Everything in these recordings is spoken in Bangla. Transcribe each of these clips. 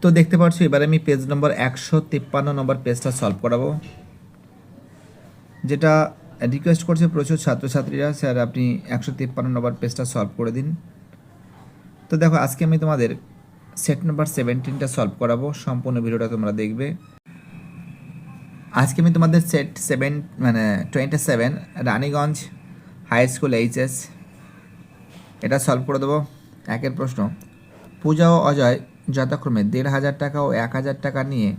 তো দেখতে পাচ্ছ এবার আমি পেজ নম্বর 153 নম্বর পেজটা সলভ করাবো, যেটা রিকোয়েস্ট করছে প্রচুর ছাত্রছাত্রীরা, স্যার আপনি 153 নম্বর পেজটা সলভ করে দিন। তো দেখো আজকে আমি তোমাদের সেট নাম্বার 17টা সলভ করাবো, সম্পূর্ণ ভিডিওটা তোমরা দেখবে। আজকে আমি তোমাদের set 27 Raniganj high school HS এটা সলভ করে দেবো। একের প্রশ্ন, পূজা ও অজয় যথাক্রমে 1,500 টাকা ও 1,000 টাকা নিয়ে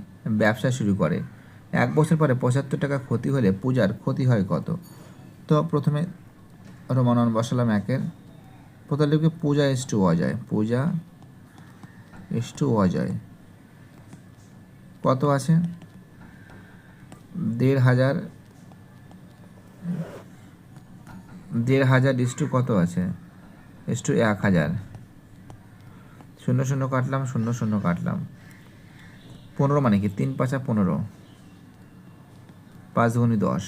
ব্যবসা শুরু করে। 1 বছর পরে 75 টাকা ক্ষতি হলে পূজার ক্ষতি হয় কত? তো প্রথমে রোমান বসালাম একের, প্রথমে লিখি পূজা is to Ajay, Puja is to Ajay কত আছে? 1,500 ইস টু কত আছে? ইস টু 1,000, 0 0 কাটলাম, 0 0 কাটলাম। 15 মানে কি? 3 5 15, 5 গুণি 10।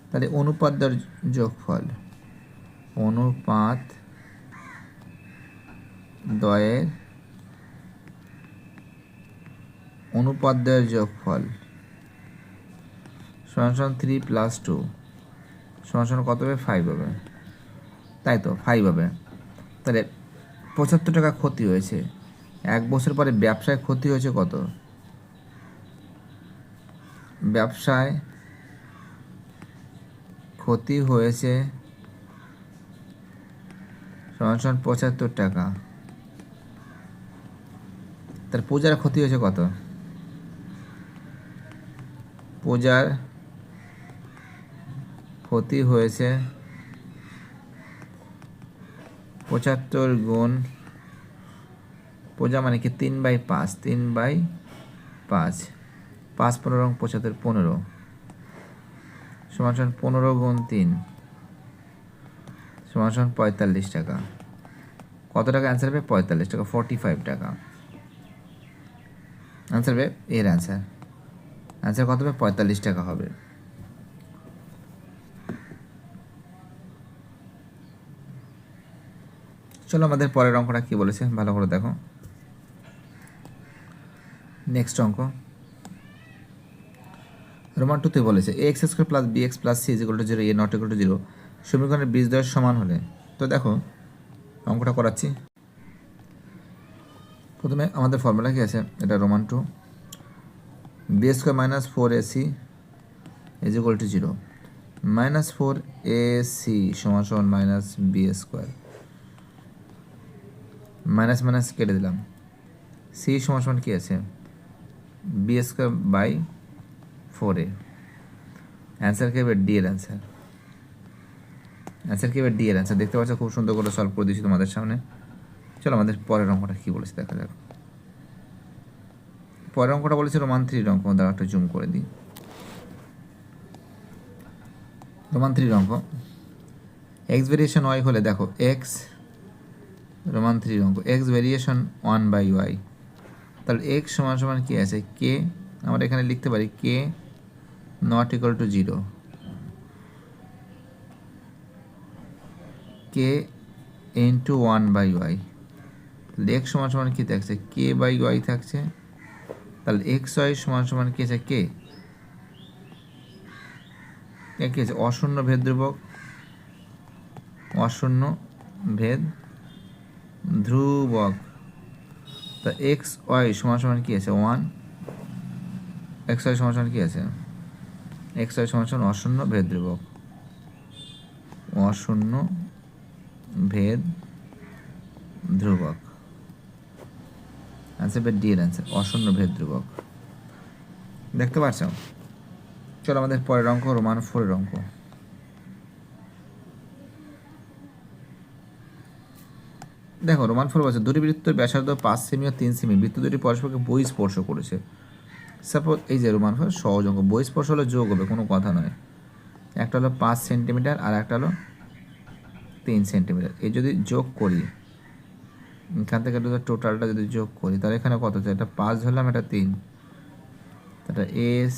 তাহলে অনুপাতের যোগফল, অনুপাত দ্বয়ের অনুপাতের যোগফল সমান 3 + 2 সমান কত হবে? 5 হবে, তাই তো 5 হবে। তাহলে 75 টাকা ক্ষতি হয়েছে, 1 বছর পরে ব্যবসায় ক্ষতি হয়েছে কত? ব্যবসায় ক্ষতি হয়েছে সমান 75 টাকা। তার পূজার ক্ষতি হয়েছে কত? পূজার ক্ষতি হয়েছে 75 গুণ পূজা মানে কি? 3/5, 3/5, 5 15 75, 15 সমান 15 গুণ 3 সমান 45 টাকা। কত টাকা অ্যান্সার হবে? 45 টাকা, 45 টাকা অ্যান্সার হবে। এর অ্যান্সার কত হবে? 45 টাকা হবে। চলো আমাদের পরের অঙ্কটা কি বলেছে ভালো করে দেখো। নেক্সট অঙ্ক রোমান 2-তে বলেছে ax² + bx + c = 0, a ≠ 0 সমীকরণের বীজদ্বয়ের সমান হলে। তো দেখো অঙ্কটা করাচ্ছি। প্রথমে আমাদের ফর্মুলা কি আছে? এটা Roman 2, b² - 4ac = 0, -4ac = -b², minus minus কেটে দিলাম, c সমান কি আছে? b²/4a। অ্যান্সার কি হবে? ডি এর অ্যান্সার। অ্যান্সার কি হবে? ডি এর অ্যান্সার। দেখতে পাচ্ছ খুব সুন্দর করে সলভ করে দিয়েছি তোমাদের সামনে। চলো আমাদের পরের অঙ্কটা কী বলেছে দেখা যাক। পরের অঙ্কটা বলেছে রোমান 3 অঙ্ক, দ্বারা একটা জুম করে দিই। রোমান 3 অঙ্ক, এক্স ভেরিয়েশন ওয়াই হলে দেখো এক্স, রোমান 3 অঙ্ক এক্স ভেরিয়েশন 1/y, তাহলে এক্স সমান কি আছে? কে, আমরা এখানে লিখতে পারি কে ≠ 0, কে ইন্টু 1/y। তাহলে এক্স সমান কি থাকছে? k/y থাকছে। তাহলে এক্স ওয়াই সমান কি আছে? কে কি আছে? অশূন্য ভেদ ধ্রুবক, অশূন্য ভেদ ধ্রুবক। তা এক্স ওয়াই সমান কি আছে? 1, এক্স ওয়াই সমান কি আছে? এক্স ওয়াই সমান অশূন্য ভেদ ধ্রুবক, অশূন্য ভেদ ধ্রুবক। অ্যান্সার ডি এর অ্যান্সার, অশূন্য ভেদ ধ্রুবক। দেখতে পাচ্ছ? চলো আমাদের পরের অঙ্ক রোমান 4 এর অঙ্ক। দেখো রোমান 4 বলছে দুটি বৃত্তের ব্যাসার্ধ 5 সেমি ও 3 সেমি, বৃত্ত দুটি পরস্পরকে বহিঃস্পর্শ করেছে। সাপোজ এই যে রোমান 4 সহজ অঙ্ক, বহিঃস্পর্শ হলে যোগ হবে, কোনো কথা নয়। একটা হলো 5 সেন্টিমিটার আর একটা হলো 3 সেন্টিমিটার। এই যদি যোগ করি, এখান থেকে টোটালটা যদি যোগ করি, তাহলে এখানে কত হচ্ছে? এটা 5 ধরলাম, এটা 3, এটা এস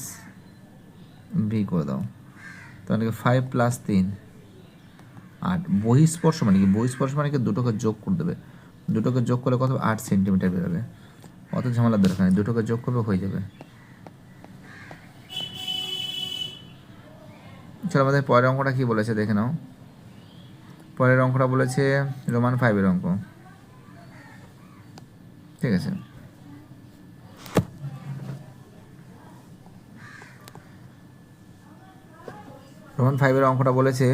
বি করে দাও। তাহলে 5 + 3 8। বহিঃস্পর্শ মানে কি? বহিঃস্পর্শ মানে কি দুটোকে যোগ করে দেবে, দুটোকে যোগ করলে কত? 8 সেন্টিমিটার বেরোবে। অত ঝামেলার দরকার নেই, দুটোকে যোগ করবে হয়ে যাবে। চলো আমাদের পরের অঙ্কটা কী বলেছে দেখে নাও। পরের অঙ্কটা বলেছে রোমান 5-এর অঙ্ক। ঠিক আছে, রোমান 5-এর অঙ্কটা বলেছে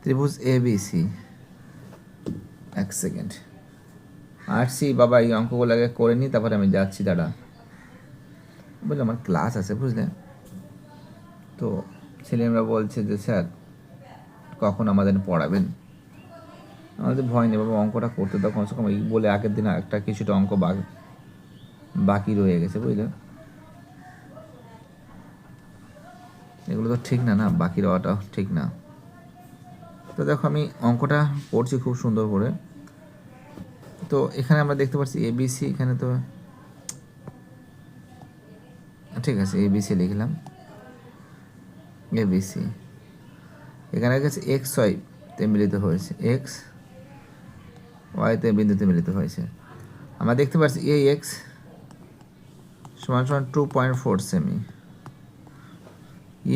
ত্রিভুজ ABC। এক সেকেন্ড আসছি বাবা, এই অঙ্কগুলো আগে করে নিই, তারপরে আমি যাচ্ছি। দাঁড়া, বুঝলে আমার ক্লাস আছে বুঝলে। তো ছেলেমেয়েরা বলছে যে স্যার কখন আমাদের পড়াবেন। আমাদের ভয় নেই বাবা, অঙ্কটা করতে দাও কমসে কম। এই বলে আগের দিন একটা কিছুটা অঙ্ক বাকি রয়ে গেছে বুঝলে। এগুলো তো ঠিক না, বাকি রওয়াটাও ঠিক না। তো দেখো আমি অঙ্কটা করছি খুব সুন্দর করে। তো এখানে আমরা দেখতে পাচ্ছি ABC, এখানে তো ঠিক আছে ABC লিখলাম। ABC এখানে গেছে XY তে মিলিত হয়েছে, XY তে বিন্দুতে মিলিত হয়েছে। আমরা দেখতে পাচ্ছি AX সমান 2.4 সেমি,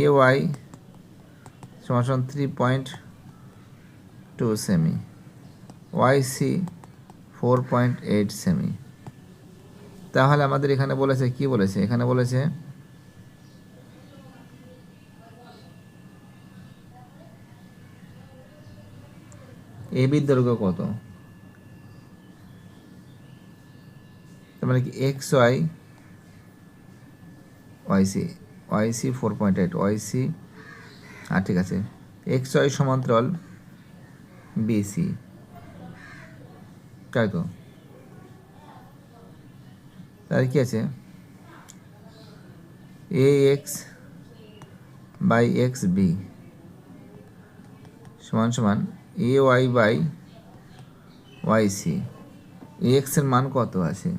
AY সমান 3.2 সেমি, YC 4.8 সেমি। তাহলে আমাদের এখানে বলেছে কি বলেছে, এখানে বলেছে AB দৈর্ঘ্য কত। তার মানে কি XY YC 4.8 YC, ঠিক আছে, XY সমান্তরাল BC, তাই তো। তাহলে কি আছে AX বাই XB সমান সমান AY বাই YC। AX এর মান কত আছে,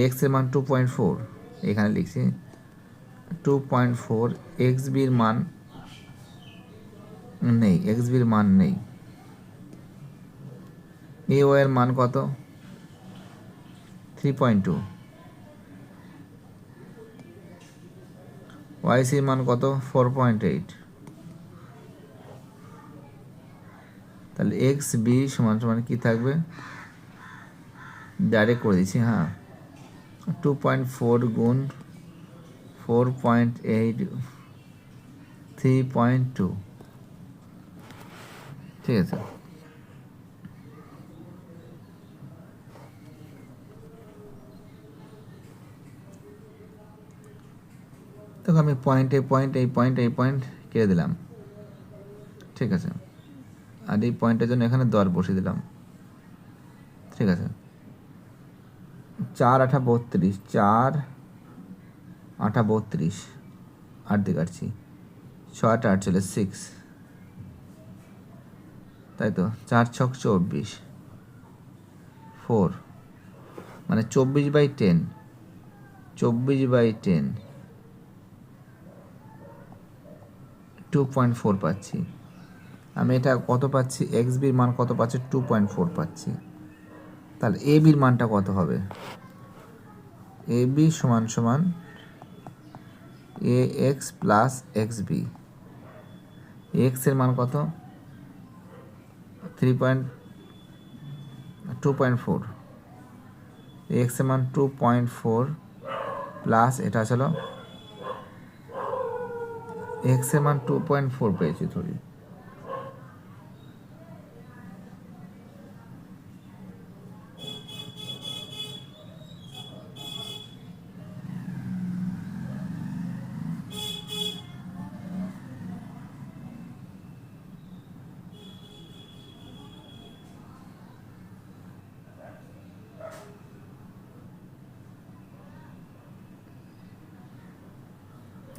AX এর মান 2.4, এখানে লিখছি 2.4। XBর মান নেই, XBর মান নেই। AY এর মান কত 3.2, YCর মান কত 4.8। তাহলে XB সমান সমান কি থাকবে, ডাইরেক্ট করে দিচ্ছি। 2.4 গুণ 4.8 3.2, ঠিক আছে। দেখো আমি এই পয়েন্ট কেটে দিলাম, ঠিক আছে। আর এই পয়েন্টের জন্য এখানে দর বসিয়ে দিলাম, ঠিক আছে। 4 8 32, 4 8 32, 8 দিয়ে কাটছি, 6 8 48, তাই তো। 4 6 24, 4 মানে 24/10, 24/10 2.4 পাচ্ছি আমি। এটা কত পাচ্ছি, XBর মান কত পাচ্ছি 2.4 পাচ্ছি। তাহলে ABর মানটা কত হবে, AB সমান সমান AX প্লাস XB। X এর মান কত 2.4, X এর মান 2.4 প্লাস এটা ছিল X এর মান 2.4 পেয়েছি ধরি।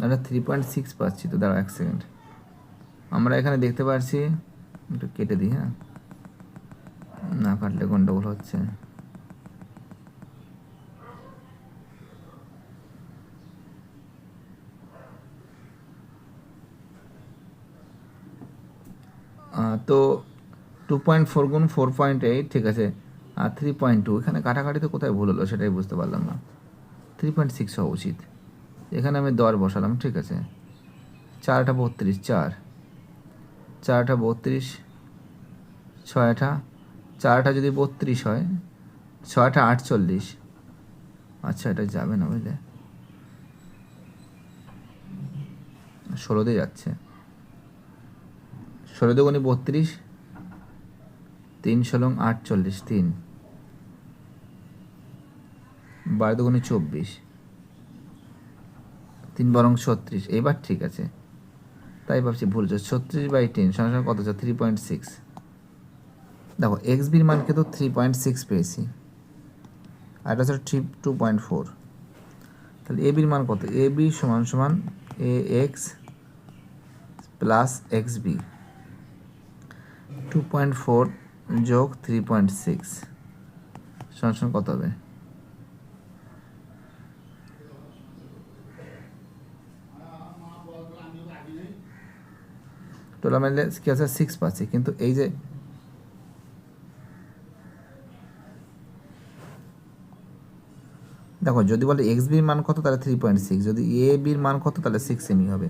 আমরা 3.6 পাচ্ছি তো। দাঁড়াও 1 সেকেন্ড, আমরা এখানে দেখতে পাচ্ছি, একটু কেটে দিই, না কাটলে গন্ডগোল হচ্ছে। তো 2.4 গুণ 4.8, ঠিক আছে। আর 3.2 এখানে কাটাকাটিতে কোথায় ভুল হলো সেটাই বুঝতে পারলাম না। 3.6 হওয়া উচিত। এখানে আমি দর বসালাম, ঠিক আছে। 4টা 32, 4টা 32, 6টা, 4টা যদি 32 হয়, 6টা 48। আচ্ছা, এটা যাবে না বুঝলে, 16 যাচ্ছে। 16 দুগুণে 32, 3 ষোলং 48, 3 12 দুগুণে 24, 3 বরং 36। এবার ঠিক আছে, তাই ভাবছি ভুল হচ্ছে। 36/10 সমান কত হচ্ছে? 3.6। দেখো এক্স বির মান কিন্তু 3.6 পেয়েছি, আর এটা হচ্ছে 2.4। তাহলে এ বির মান কত? এ বি সমান সমান এ এক্স প্লাস এক্স বি, 2.4 যোগ 3.6 সমান সমান কত হবে? টোটাল মিলে কি আছে? 6 পাচ্ছি, কিন্তু এই যে দেখো যদি বলে এক্স বির মান কত তাহলে 3.6, যদি এ বির মান কত তাহলে 6 সেমি হবে।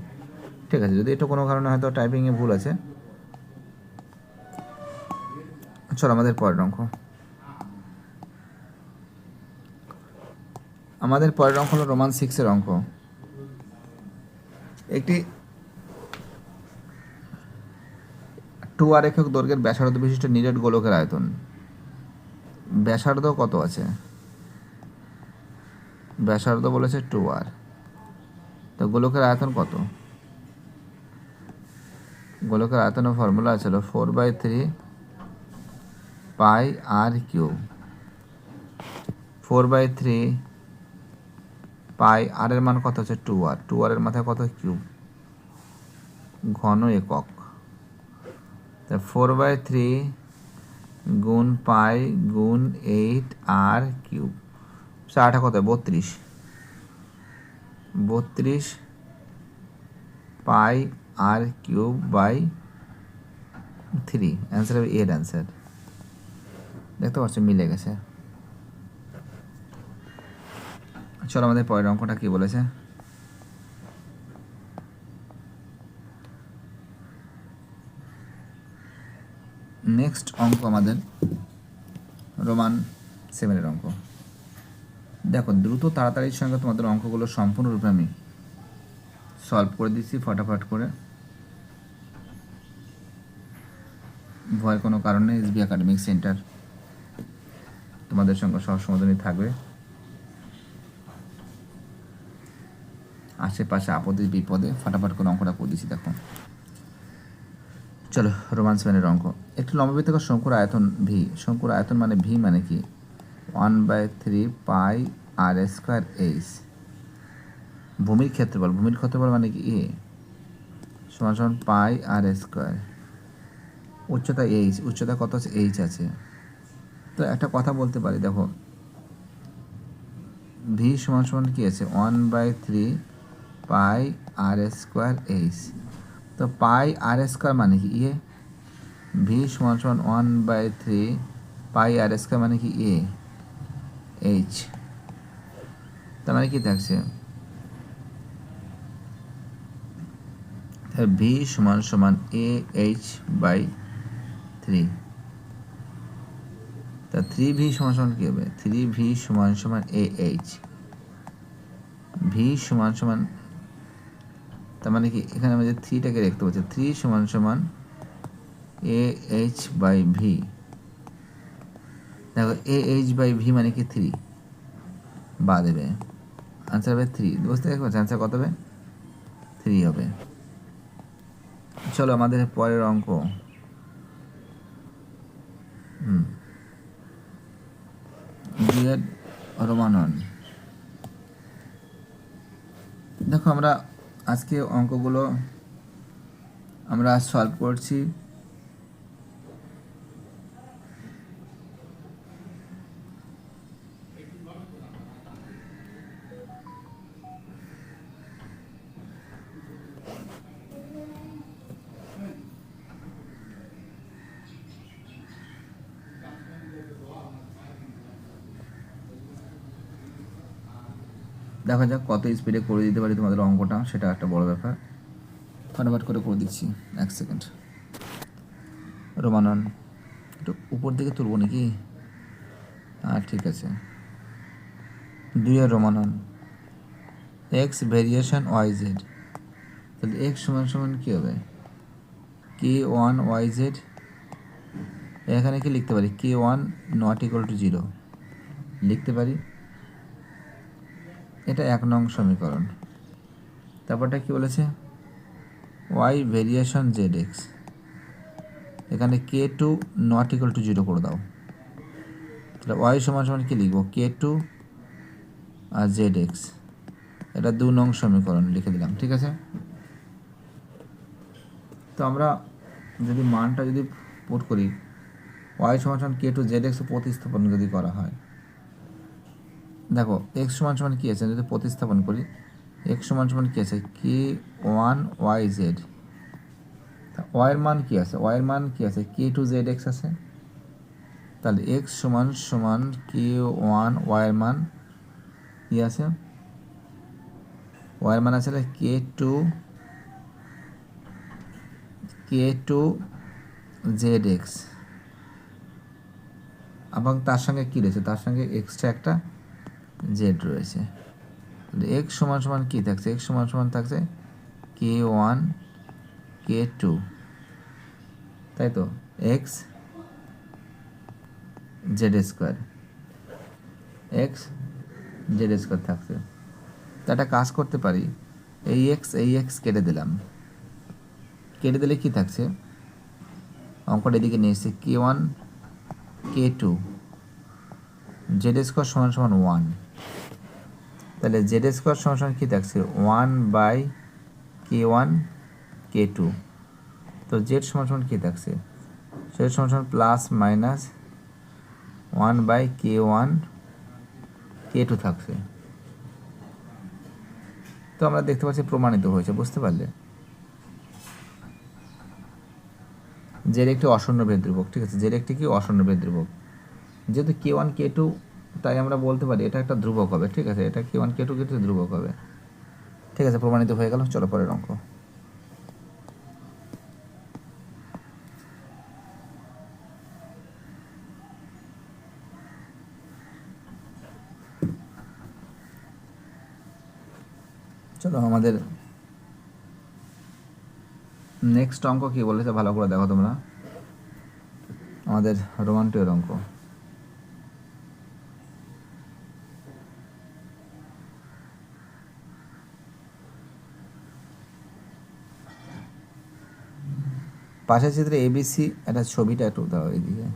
ঠিক আছে, যদি এটা কোনো কারণে হয়তো টাইপিংয়ে ভুল আছে। চলো আমাদের পরের অঙ্ক। আমাদের পরের অঙ্ক হলো রোমান 6-এর অঙ্ক। একটি 2r একক দৈর্ঘ্যের ব্যাসার্ধ বিশিষ্ট নিরেট গোলকের আয়তন। ব্যাসার্ধ কত আছে? ব্যাসার্ধ বলেছে 2r, তো গোলকের আয়তন কত? গোলকের আয়তনের ফর্মুলা ছিল 4/3 পাই আর কিউব। 4/3 পাই আর এর মান কত হচ্ছে? 2r, 2r এর মাথায় কত? কিউব, ঘন একক। 4/3 গুণ পাই গুণ 8r কিউব, 8 কত? 32, 32 পাই আর কিউব বাই 3। অ্যান্সার হবে এর অ্যান্সার। দেখতে পাচ্ছ মিলে গেছে। চলো আমাদের পরের অঙ্কটা কি বলেছে। নেক্সট অঙ্ক আমাদের রোমান 7-এর অঙ্ক। দেখো দ্রুত তাড়াতাড়ির সঙ্গে তোমাদের অঙ্কগুলো সম্পূর্ণরূপে আমি সলভ করে দিচ্ছি ফটাফট করে, ভয়ের কোনো কারণ নেই। এসবি একাডেমিক সেন্টার তোমাদের সঙ্গে সহসমাধানই থাকবে। আশেপাশে আপদে বিপদে ফটাফট করে অঙ্কটা করে দিচ্ছি। দেখো চলো রোমান 7-এর অঙ্ক। একটি লম্ববৃত্তাকার শঙ্কুর আয়তন ভি। শঙ্কুর আয়তন মানে ভি মানে কি? 1/3 পাই আর স্কোয়ার এইচ। ভূমির ক্ষেত্রফল, ভূমির ক্ষেত্রফল মানে কি? এ সমান সমান পাই আর স্কোয়ার। উচ্চতা এইচ, উচ্চতা কত আছে? এইচ আছে। তো একটা কথা বলতে পারি, দেখো ভি সমান সমান কি আছে? 1/3 পাই আর স্কোয়ার এইচ। তো পাই আর স্কোয়ার মানে কি? এ। ভি সমান সমান 1/3 পাই আর স্কোয়ার মানে কি? A H. তার মানে কি থাকছে? ভি সমান সমান এ এইচ বাই 3। তা 3v সমান সমান কী হবে? 3v সমান সমান এ এইচ। ভি সমান সমান, তার মানে কি এখানে আমরা যে 3টাকে দেখতে পাচ্ছি, 3 সমান সমান এ এইচ বাই ভি। দেখো এ এইচ বাই ভি মানে কি? 3 বা দেবে, আনসার হবে 3। বুঝতে পারছি আনসার কত হবে? 3 হবে। চলো আমাদের পরের অঙ্ক। দুয়ের রোমান 1। দেখো আমরা আজকে অঙ্কগুলো আমরা সলভ করছি। দেখা যাক কত স্পিডে করে দিতে পারি তোমাদের অঙ্কটা, সেটা একটা বড় ব্যাপার। ফটাফট করে দিচ্ছি, 1 সেকেন্ড। রোমান একটু উপর দিকে তুলবো নাকি? ঠিক আছে। 2 এর Roman X variation Y Z, তাহলে এক্স সমান সমান কী হবে? k1 yz, এখানে কি লিখতে পারি? k1 নট ইকুয়াল টু 0 লিখতে পারি। এটা 1 নং সমীকরণ। তারপরটা কি বলেছে? y ভেরিয়েশন জেড এক্স, এখানে k2 নট ইকুয়াল টু 0 করে দাও। তাহলে y সমান সমান কী লিখবো? k2 আর জেড এক্স, এটা 2 নং সমীকরণ লিখে দিলাম, ঠিক আছে। তো আমরা যদি মানটা যদি পুট করি, y সমান সমান k2 জেড এক্স প্রতিস্থাপন যদি করা হয়, দেখো x সমান সমান কী আছে যদি প্রতিস্থাপন করি, x সমান সমান কী আছে? k1 yz, y এর মান কী আছে? y এর মান কী আছে? k2 জেড এক্স আছে। তাহলে x সমান সমান k1 y এর মান কী আছে? y এর মান আছে k2 জেড এক্স, এবং তার সঙ্গে কী রয়েছে? তার সঙ্গে এক্সট্রা একটা জেড রয়েছে। x সমান সমান কী থাকছে? x সমান সমান থাকছে k1 k2, তাই তো, x Z square, x Z square থাকছে। তো একটা কাজ করতে পারি, এই এক্স কেটে দিলাম, কেটে দিলে কি থাকছে? অঙ্কটা এদিকে নিয়ে এসেছি, k1 k2 জেড স্কোয়ার সমান সমান 1, তাহলে জেড স্কোয়ার সমান সমান কী থাকছে? 1/k1 k2। তো জেড সমান সমান কী থাকছে? জেড সমান সমান প্লাস মাইনাস 1/k1 k2 থাকছে। তো আমরা দেখতে পাচ্ছি প্রমাণিত হয়েছে, বুঝতে পারলে? জেড একটি অশূন্যবেদ ধ্রুবক, ঠিক আছে। জেড একটি কি? অশূন্যবেদ ধ্রুবক। যেহেতু k1 k2, তাই আমরা বলতে পারি এটা একটা ধ্রুবক হবে, ঠিক আছে। এটা k1 k2 কিন্তু ধ্রুবক হবে, ঠিক আছে। প্রমাণিত হয়ে গেল। চলো পরের অঙ্ক। চলো আমাদের নেক্সট অঙ্ক কী বলেছে ভালো করে দেখো তোমরা, আমাদের রোমান 2 এর অঙ্ক। পাশের চিত্রে এবিসি একটা ছবিটা একটু দাও এইদিকে।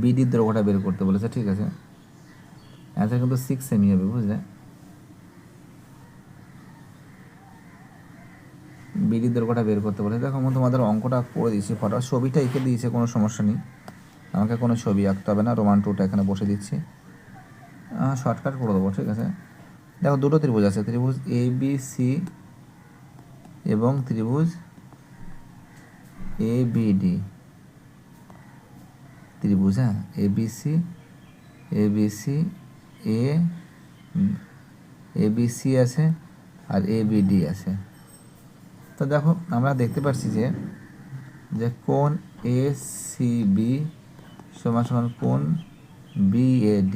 বিডির দৈর্ঘ্যটা বের করতে বলেছে, ঠিক আছে। অ্যান্সার কিন্তু 6 সেমি হবে, বুঝলে? বিডির দৈর্ঘ্যটা বের করতে বলেছে। দেখো আমি তোমাদের অঙ্কটা করে দিয়েছি, ফটো ছবিটা এঁকে দিয়েছে, কোনো সমস্যা নেই, আমাকে কোনো ছবি আঁকতে হবে না। রোমান 2টা এখানে বসে দিচ্ছি, শর্টকাট করে দেবো, ঠিক আছে। দেখো দুটো ত্রিভুজ আছে, ত্রিভুজ ABC এবং ত্রিভুজ ABD ত্রিভুজ, হ্যাঁ, ABC ABC আছে আর ABD আছে। তো দেখো আমরা দেখতে পাচ্ছি যে কোণ ACB সমান সমান কোণ BAD।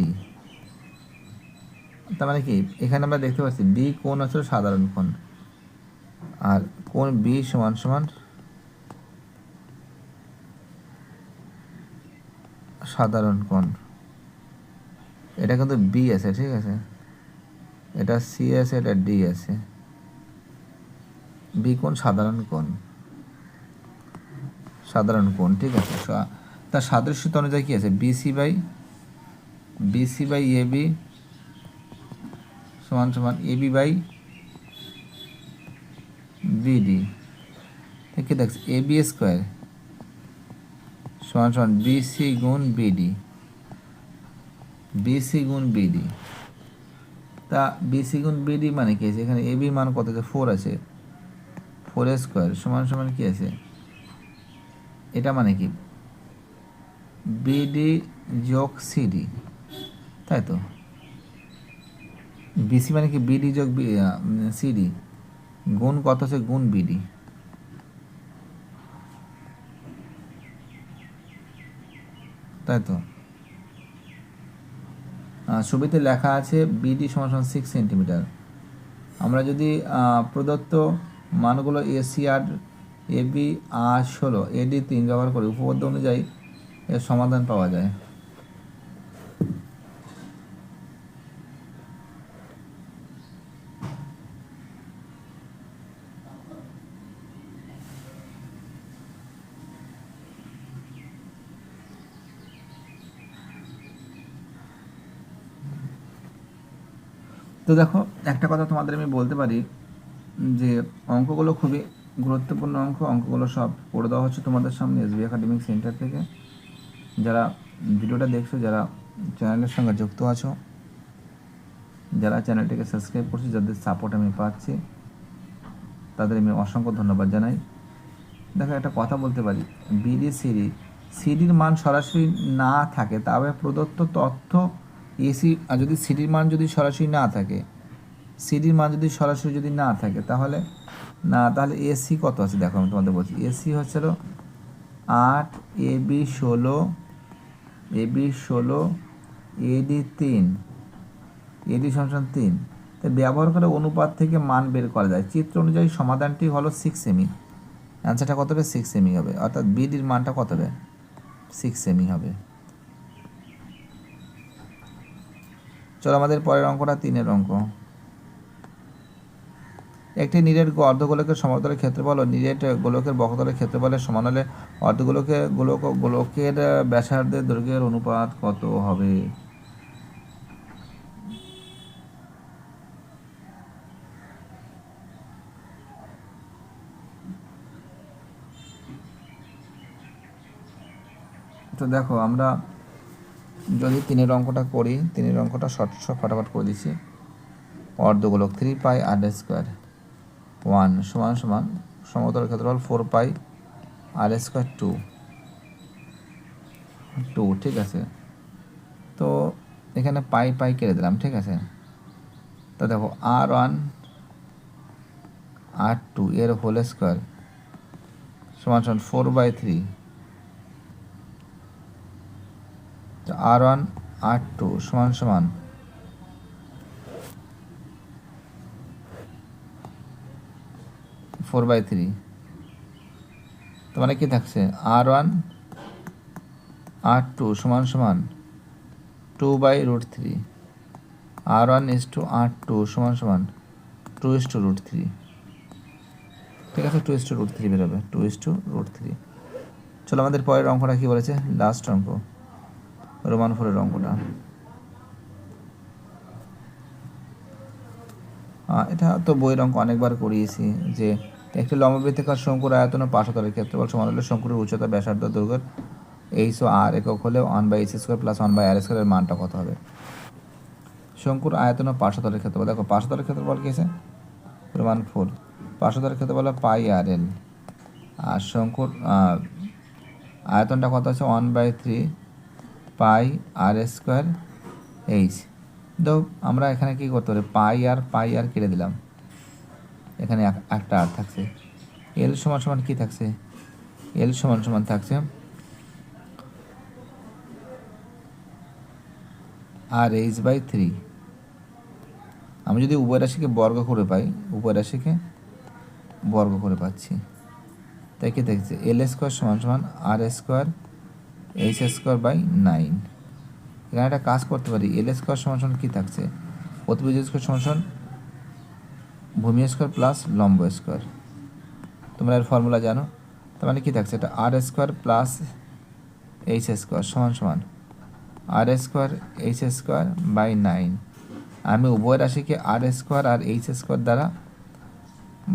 তার মানে কি, এখানে আমরা দেখতে পাচ্ছি বি কোণ হচ্ছে সাধারণ কোণ, আর কোণ বি সমান সমান সাধারণ কোণ। এটা কিন্তু বি আছে, ঠিক আছে, এটা সি আছে, এটা ডি আছে। বি কোণ সাধারণ কোণ, সাধারণ কোণ, ঠিক আছে। তার সাদৃশ্যতা অনুযায়ী কী আছে? বিসি বাই এবি সমান সমান এবি বাই বিডি। কী দেখছি? এবি স্কোয়ার সমান সমান বিসি গুণ বিডি, বিসি গুণ বিডি। তা বিসি গুণ বিডি মানে কি আছে? এখানে এবি মান কত আছে? 4 আছে, 4 স্কোয়ার সমান সমান কী আছে? এটা মানে কি? বিডি যোগ সিডি, তাই তো। বিসি মানে কি বিডি যোগ সিডি, গুণ কত হচ্ছে গুণ বিডি। তাই তো। ছবিতে লেখা আছে বিডি সমান 6 সেন্টিমিটার। আমরা যদি প্রদত্ত মানগুলো এসি আর এবি আর 16, এডি 3 ব্যবহার করি, উপপাদ্য অনুযায়ী এর সমাধান পাওয়া যায়। তো দেখো, একটা কথা তোমাদের আমি বলতে পারি যে অঙ্কগুলো খুবই গুরুত্বপূর্ণ অঙ্কগুলো সব করে দেওয়া হচ্ছে তোমাদের সামনে এসবি একাডেমিক সেন্টার থেকে। যারা ভিডিওটা দেখছো, যারা চ্যানেলের সঙ্গে যুক্ত আছো, যারা চ্যানেলটিকে সাবস্ক্রাইব করছো, যাদের সাপোর্ট আমি পাচ্ছি, তাদের আমি অসংখ্য ধন্যবাদ জানাই। দেখো, একটা কথা বলতে পারি, বিডি সিডির মান সরাসরি না থাকে, তবে প্রদত্ত তথ্য এসি, আর যদি সিডির মান যদি সরাসরি না থাকে, সিডির মান যদি সরাসরি যদি না থাকে, তাহলে এসি কত আছে দেখো, আমি তোমাদের বলছি। এসি হচ্ছিল 8, এবি 16, এডি 3, এডি সমান 3। তাই ব্যবহার করে অনুপাত থেকে মান বের করা যায়। চিত্র অনুযায়ী সমাধানটি হলো 6 সেমি। অ্যান্সারটা কত হবে? 6 সেমি হবে, অর্থাৎ বিডির মানটা কত হবে? 6 সেমি হবে। চলো আমাদের পরের অঙ্কটা 3-এর অঙ্ক। একটি নিরেট অর্ধগোলকের সমতলের ক্ষেত্রফল ও নিরেট গোলকের বক্রতলের ক্ষেত্রফলের সমান হলে গোলকের ব্যাসার্ধের দৈর্ঘ্যের অনুপাত কত হবে? তো দেখো, আমরা যদি 3-এর অঙ্কটা করি, 3-এর অঙ্কটা শর্ট ফটাফট করে দিচ্ছি। অর্ধগোলক 3 পাই আর স্কোয়ার 1 সমান সমান সমতলের ক্ষেত্রফল 4 পাই আর স্কোয়ার 2, ঠিক আছে। তো এখানে পাই পাই কেটে দিলাম, ঠিক আছে। তো দেখো, R1 R2 এর হোল স্কোয়ার সমান 4/3। তো R1 R2 সমান 4/3। তো মানে কি থাকছে? R1 R2 সমান 2/√3। R1:R2 সমান 2:√3। ঠিক আছে, 2:√3 বেরোবে, 2:√3। চলো আমাদের পরের অঙ্কটা কি বলেছে, লাস্ট অঙ্ক, রোমান 4-এর অঙ্কটা। এটা তো বইয়ের অঙ্ক অনেকবার করিয়েছি, যে একটি লম্ববৃত্তাকার শঙ্কুর আয়তন ও পার্শ্বতলের ক্ষেত্রফল সমান হলে শঙ্কুর উচ্চতা, ব্যাসার্ধ, দৈর্ঘ্যের এইচ ও আর একক হলে 1/h² + 1/r² এর মানটা কত হবে? শঙ্কুর আয়তন ও পার্শ্বতলের ক্ষেত্রফল। দেখো, পার্শ্বতলের ক্ষেত্রফল কি আছে? রোমান 4। পার্শ্বতলের ক্ষেত্রফল πr/l, আর শঙ্কুর আয়তনটা কত আছে? 1/3 πr²h। তো আমরা এখানে কি করতে পারি? পাই আর কেটে দিলাম, এখানে একটা আর থাকছে। এল সমান কি থাকছে? এল সমান থাকছে RH/3। আমি যদি উভয় রাশিকে বর্গ করে পাই, উভয় রাশিকে বর্গ করে পাচ্ছি, তাই কি থাকছে? L² সমান R² H²/9। এখানে একটা কাজ করতে পারি, L² সমান কি থাকছে? অতিভুজ স্কোয়ার সমান ভূমি স্কোয়ার প্লাস লম্ব স্কোয়ার। তোমরা এর ফর্মুলা জানো। তার মানে কি থাকছে? এটা R² + H² সমান R² H²/9। আমি উভয় রাশিকে R² আর H² দ্বারা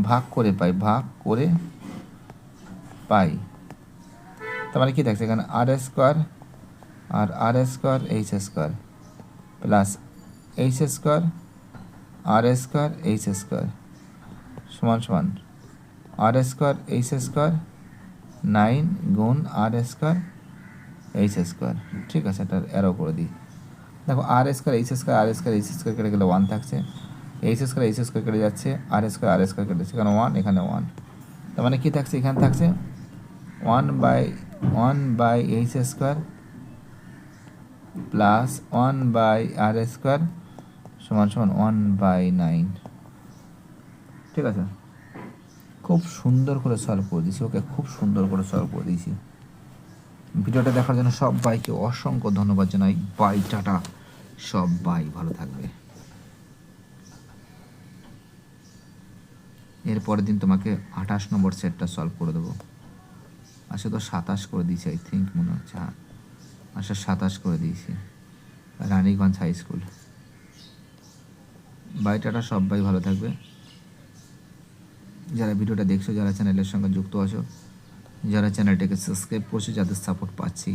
ভাগ করে পাই। তার মানে কি থাকছে? এখানে R² আর R² H² plus H² R² H² সমান R² H² 9 গুণ R² H²। ঠিক আছে, এটা অ্যারো করে দিই। দেখো আর স্কোয়ার এইচ স্কোয়ার আর স্কোয়ার এইচ স্কোয়ার কেটে গেলে 1 থাকছে, এইচ স্কোয়ার কেটে যাচ্ছে, আর স্কোয়ার কেটে যাচ্ছে, এখানে 1 এখানে 1, তার মানে কী থাকছে, এখানে থাকছে 1/1 এইচ স্কোয়ার প্লাস 1 আর স্কোয়ার সমান সমান 1/9। ঠিক আছে, খুব সুন্দর করে সলভ করে দিয়েছি, ওকে খুব সুন্দর করে সলভ করে দিয়েছি। ভিডিওটা দেখার জন্য সবাইকে অসংখ্য ধন্যবাদ জানাই। বাই, টাটা, সবাই ভালো থাকবে। এর পরের দিন তোমাকে 28 নম্বর সেটটা সলভ করে দেবো। আচ্ছা, তো 27 করে দিয়েছি আই থিঙ্ক, মনে হচ্ছে, হ্যাঁ আচ্ছা 27 করে দিয়েছি, Raniganj high school. Bye, tata, সবাই ভালো থাকবে। যারা ভিডিওটা দেখছো, যারা চ্যানেলের সঙ্গে যুক্ত আছো, যারা চ্যানেলটাকে সাবস্ক্রাইব করছো, যাদের সাপোর্ট পাচ্ছি,